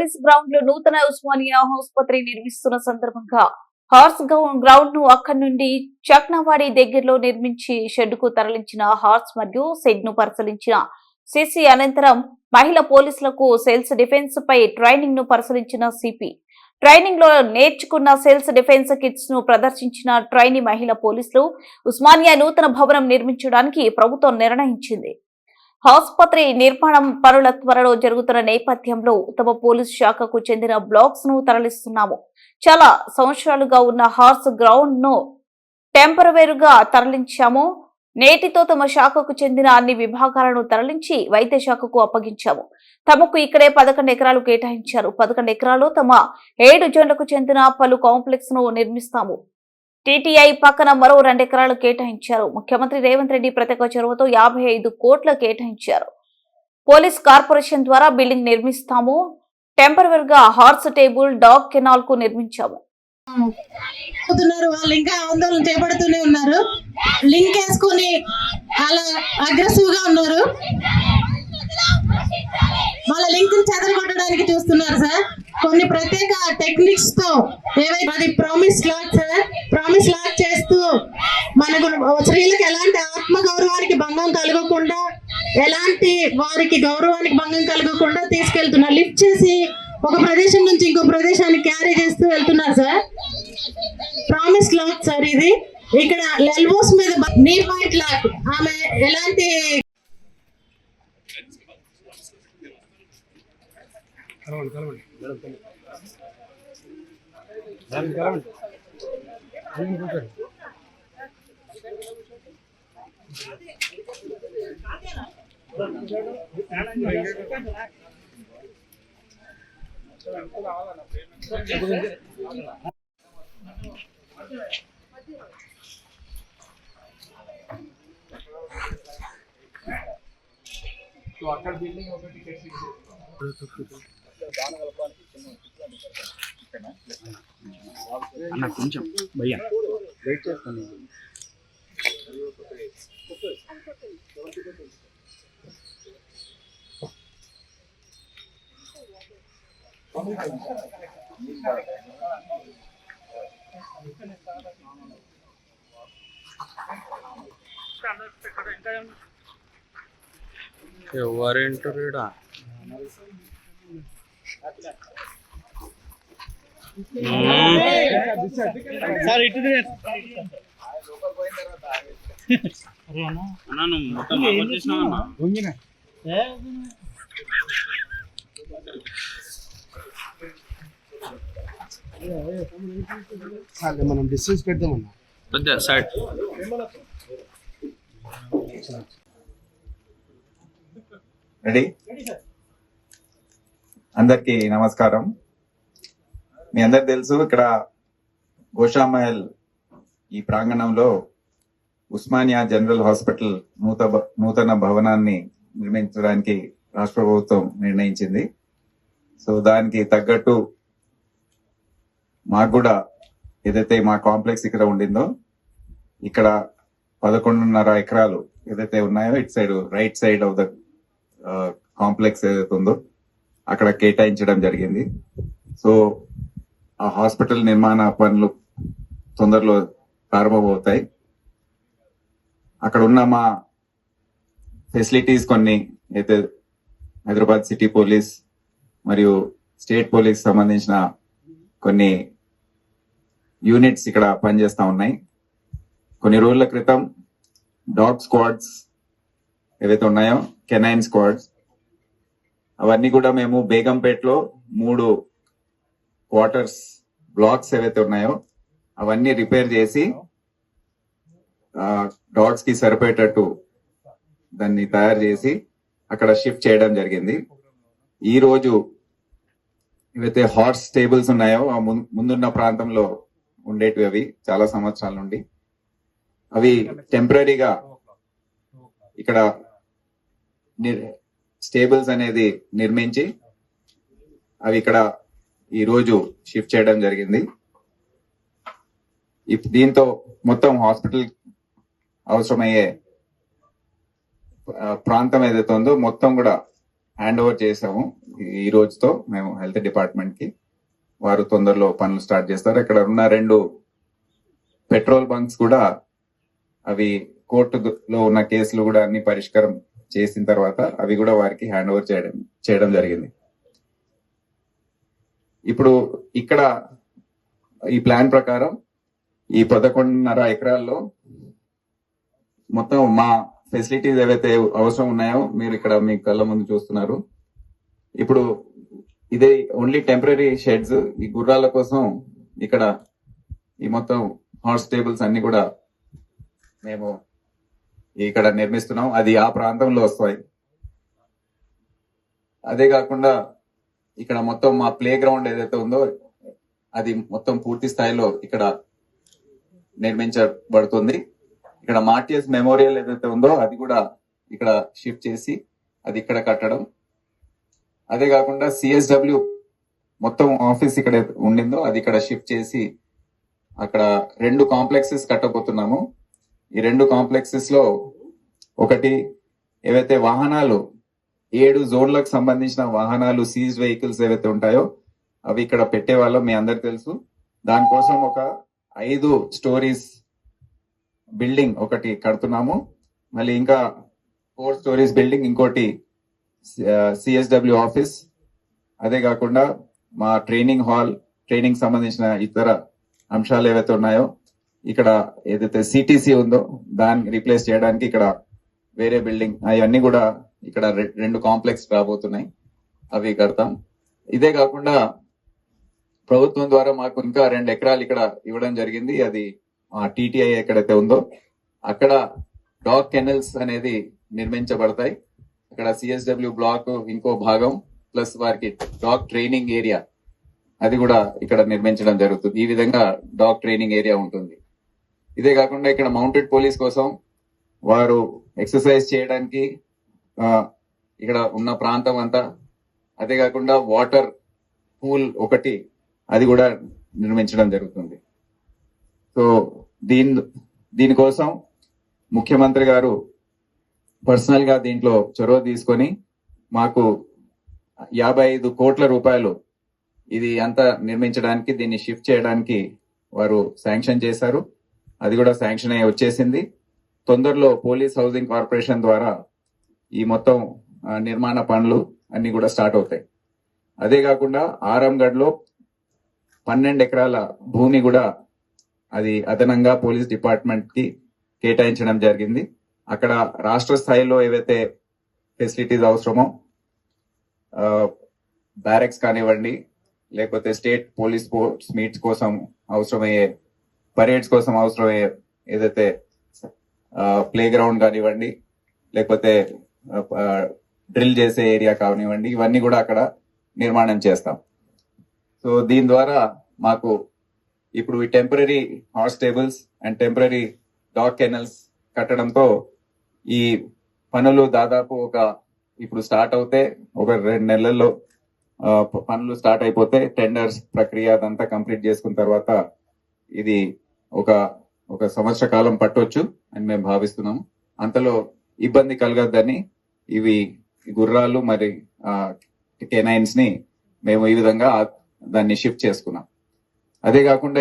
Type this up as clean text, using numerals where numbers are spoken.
Police ground లో నూతన ఉస్మానియా ఆసుపత్రి నిర్మిస్తున్న సందర్భంగా హార్స్ గ్రౌండ్ ను అక్కడి నుండి చక్నవాడి దగ్గరలో నిర్మించి షెడ్ కు తరలించిన హార్స్ మరియు షెడ్ ను పరిశీలించిన సిసి అనంతరం మహిళా పోలీసులకు సెల్స్ డిఫెన్స్ పై ట్రైనింగ్ ను పరిశీలించిన సిపి ట్రైనింగ్ లో నేర్చుకున్న సెల్స్ డిఫెన్స్ కిట్స్ ను ప్రదర్శించిన ట్రైనీ మహిళా పోలీసులు ఉస్మానియా నూతన భవనం నిర్మించడానికి ప్రభుత్వం నిర్ణయించింది. ఆసుపత్రి నిర్మాణం పనుల త్వరలో జరుగుతున్న నేపథ్యంలో తమ పోలీసు శాఖకు చెందిన బ్లాక్స్ ను తరలిస్తున్నాము. చాలా సంవత్సరాలుగా ఉన్న హార్స్ గ్రౌండ్ ను టెంపరవరీగా తరలించాము. నేటితో తమ శాఖకు చెందిన అన్ని విభాగాలను తరలించి వైద్య శాఖకు అప్పగించాము. తమకు ఇక్కడే 11 ఎకరాలు కేటాయించారు. 11 ఎకరాలు తమ 7 జోన్లకు చెందిన పలు కాంప్లెక్స్ ను నిర్మిస్తాము. టీటీఐ పక్కన మరో 2 ఎకరాలు కేటాయించారు. ముఖ్యమంత్రి రేవంత్ రెడ్డి ప్రత్యేక చొరవతో 55 కోట్ల కేటాయించారు. పోలీస్ కార్పొరేషన్ ద్వారా బిల్డింగ్ నిర్మిస్తాము. టెంపరవరీగా హార్స్ టేబుల్ డాగ్ కెనాల్ కు నిర్మించాము. వాళ్ళు ఇంకా ఆందోళన చేపడుతూనే ఉన్నారు. లింక్ వేసుకుని అలా అగ్రెసివ్ గా ఉన్నారు. వాళ్ళ లింక్ చెదరగొట్టడానికి చూస్తున్నారు సార్. కొన్ని ప్రత్యేక టెక్నిక్స్ తో ఏవైతే ప్రామిస్ లాక్ చేస్తూ మనకు స్త్రీలకు ఎలాంటి ఆత్మ గౌరవానికి భంగం కలగకుండా, ఎలాంటి వారికి గౌరవానికి భంగం కలగకుండా తీసుకెళ్తున్నారు. లిఫ్ట్ చేసి ఒక ప్రదేశం నుంచి ఇంకో ప్రదేశానికి క్యారీ చేస్తూ వెళ్తున్నారు సార్. ప్రామిస్ లాక్ సార్ ఇది. ఇక్కడ ఎల్బోస్ మీద నీ పాయింట్ లాక్. ఆమె ఎలాంటి అక్కడ బిల్డింగ్ ఒక టికెట్ అన్న కొంచెం భయ్యా వెయిట్ చేస్తాను. ఎవరేంటారు సార్ ఇటు అన్నా నువ్వు మొత్తం చేసినావన్నా. మనం డిస్టెన్స్ పెడదామన్నా పెద్ద సైడ్. రెడీ? అందరికీ నమస్కారం. మీ అందరికి తెలుసు, ఇక్కడ గోషామహల్ ఈ ప్రాంగణంలో ఉస్మానియా జనరల్ హాస్పిటల్ నూతన భవనాన్ని నిర్మించడానికి రాష్ట్ర ప్రభుత్వం నిర్ణయించింది. సో దానికి తగ్గట్టు మాకు కూడా ఏదైతే మా కాంప్లెక్స్ ఇక్కడ ఉండిందో, ఇక్కడ 11.5 ఎకరాలు ఏదైతే ఉన్నాయో ఇటు side right side of the complex ఏదైతే ఉందో అక్కడ కేటాయించడం జరిగింది. సో ఆ హాస్పిటల్ నిర్మాణ పనులు తొందరలో ప్రారంభమవుతాయి. అక్కడ ఉన్న మా ఫెసిలిటీస్ కొన్ని అయితే హైదరాబాద్ సిటీ పోలీస్ మరియు స్టేట్ పోలీస్ సంబంధించిన కొన్ని యూనిట్స్ ఇక్కడ పనిచేస్తా ఉన్నాయి. కొన్ని రోజుల క్రితం డాగ్ స్క్వాడ్స్ ఏవైతే ఉన్నాయో, కెనైన్ స్క్వాడ్స్, అవన్నీ కూడా మేము బేగంపేటలో 3 క్వార్టర్స్ బ్లాక్స్ ఏవైతే ఉన్నాయో అవన్నీ రిపేర్ చేసి డాగ్స్ కి సరిపోయేటట్టు దాన్ని తయారు చేసి అక్కడ షిఫ్ట్ చేయడం జరిగింది. ఈ రోజు ఏవైతే హార్స్ టేబుల్స్ ఉన్నాయో ఆ ముందున్న ప్రాంతంలో ఉండేటివి, అవి చాలా సంవత్సరాల నుండి అవి టెంపరీగా ఇక్కడ స్టేబుల్స్ అనేది నిర్మించి అవి ఇక్కడ ఈ రోజు షిఫ్ట్ చేయడం జరిగింది. దీంతో మొత్తం హాస్పిటల్ అవసరమయ్యే ప్రాంతం ఏదైతే ఉందో మొత్తం కూడా హ్యాండ్ ఓవర్ చేసాము. ఈ రోజుతో మేము హెల్త్ డిపార్ట్మెంట్ కి. వారు తొందరలో పనులు స్టార్ట్ చేస్తారు. ఇక్కడ ఉన్న 2 పెట్రోల్ బంక్స్ కూడా అవి కోర్టులో ఉన్న కేసులు కూడా అన్ని పరిష్కారం చేసిన తర్వాత అవి కూడా వారికి హ్యాండ్ ఓవర్ చేయడం జరిగింది. ఇప్పుడు ఇక్కడ ఈ ప్లాన్ ప్రకారం ఈ 11.5 ఎకరాల్లో మొత్తం మా ఫెసిలిటీస్ ఏవైతే అవసరం ఉన్నాయో మీరు ఇక్కడ మీ కళ్ళ ముందు చూస్తున్నారు. ఇప్పుడు ఇదే ఓన్లీ టెంపరీ షెడ్స్. ఈ గుర్రాల కోసం ఇక్కడ ఈ మొత్తం హార్స్ స్టేబుల్స్ అన్ని కూడా మేము ఇక్కడ నిర్మిస్తున్నాం. అది ఆ ప్రాంతంలో వస్తాయి. అదే కాకుండా ఇక్కడ మొత్తం మా ప్లే గ్రౌండ్ ఏదైతే ఉందో అది మొత్తం పూర్తి స్థాయిలో ఇక్కడ నిర్మించబడుతుంది. ఇక్కడ మార్టియస్ మెమోరియల్ ఏదైతే ఉందో అది కూడా ఇక్కడ షిఫ్ట్ చేసి అది ఇక్కడ కట్టడం. అదే కాకుండా సిఎస్డబ్ల్యూ మొత్తం ఆఫీస్ ఇక్కడ ఉండిందో అది ఇక్కడ షిఫ్ట్ చేసి అక్కడ 2 కాంప్లెక్సెస్ కట్టబోతున్నాము. ఈ 2 కాంప్లెక్సెస్ లో ఒకటి ఏవైతే వాహనాలు 7 జోన్లకు సంబంధించిన వాహనాలు సీజ్ వెహికల్స్ ఏవైతే ఉంటాయో అవి ఇక్కడ పెట్టే వాళ్ళం మీ అందరికి తెలుసు. దానికోసం ఒక 5 స్టోరీస్ బిల్డింగ్ ఒకటి కడుతున్నాము. మళ్ళీ ఇంకా 4 స్టోరీస్ బిల్డింగ్ ఇంకోటి సిఎస్డబ్ల్యూ ఆఫీస్. అదే కాకుండా మా ట్రైనింగ్ హాల్, ట్రైనింగ్ సంబంధించిన ఇతర అంశాలు ఏవైతే ఉన్నాయో ఇక్కడ ఏదైతే సిటీసీ ఉందో దాన్ని రీప్లేస్ చేయడానికి ఇక్కడ వేరే బిల్డింగ్ అవన్నీ కూడా ఇక్కడ 2 కాంప్లెక్స్ రాబోతున్నాయి. అవి కడతాం. ఇదే కాకుండా ప్రభుత్వం ద్వారా మాకు ఇంకా 2 ఎకరాలు ఇక్కడ ఇవ్వడం జరిగింది. అది టీటీఐ ఎక్కడైతే ఉందో అక్కడ డాగ్ కెనల్స్ అనేది నిర్మించబడతాయి. అక్కడ సిఎస్డబ్ల్యూ బ్లాక్ ఇంకో భాగం ప్లస్ వారికి డాగ్ ట్రైనింగ్ ఏరియా అది కూడా ఇక్కడ నిర్మించడం జరుగుతుంది. ఈ విధంగా డాగ్ ట్రైనింగ్ ఏరియా ఉంటుంది. ఇదే కాకుండా ఇక్కడ మౌంటెడ్ పోలీస్ కోసం వారు ఎక్సర్సైజ్ చేయడానికి ఇక్కడ ఉన్న ప్రాంతం అంతా, అదే కాకుండా వాటర్ పూల్ ఒకటి అది కూడా నిర్మించడం జరుగుతుంది. సో దీనికోసం ముఖ్యమంత్రి గారు పర్సనల్ గా దీంట్లో చొరవ తీసుకొని మాకు 55 కోట్ల రూపాయలు ఇది అంతా నిర్మించడానికి, దీన్ని షిఫ్ట్ చేయడానికి వారు శాంక్షన్ చేశారు. అది కూడా శాంక్షన్ అయ్యి వచ్చేసింది. తొందరలో పోలీస్ హౌసింగ్ కార్పొరేషన్ ద్వారా ఈ మొత్తం నిర్మాణ పనులు అన్ని కూడా స్టార్ట్ అవుతాయి. అదే కాకుండా ఆరంగఢ్ లో 12 ఎకరాల భూమి కూడా అది అదనంగా పోలీస్ డిపార్ట్మెంట్ కి కేటాయించడం జరిగింది. అక్కడ రాష్ట్ర స్థాయిలో ఏవైతే ఫెసిలిటీస్ అవసరమో బ్యారెక్స్ కానివ్వండి, లేకపోతే స్టేట్ పోలీస్ స్పోర్ట్స్ మీట్స్ కోసం అవసరమయ్యే, పరేడ్స్ కోసం అవసరమయ్యే ఏదైతే ప్లే గ్రౌండ్ కానివ్వండి, లేకపోతే డ్రిల్ చేసే ఏరియా కానివ్వండి, ఇవన్నీ కూడా అక్కడ నిర్మాణం చేస్తాం. సో దీని ద్వారా మాకు ఇప్పుడు ఈ temporary horse stables and temporary dog kennels కట్టడంతో ఈ పనులు దాదాపు ఇప్పుడు స్టార్ట్ అవుతే ఒక 2 నెలల్లో పనులు స్టార్ట్ అయిపోతే టెండర్స్ ప్రక్రియ అదంతా కంప్లీట్ చేసుకున్న తర్వాత ఇది ఒక సంవత్సర కాలం పట్టొచ్చు అని మేము భావిస్తున్నాము. అంతలో ఇబ్బంది కలగద్దని ఇవి గుర్రాలు మరి కెనైన్స్ ని మేము ఈ విధంగా దాన్ని షిఫ్ట్ చేసుకున్నాం. అదే కాకుండా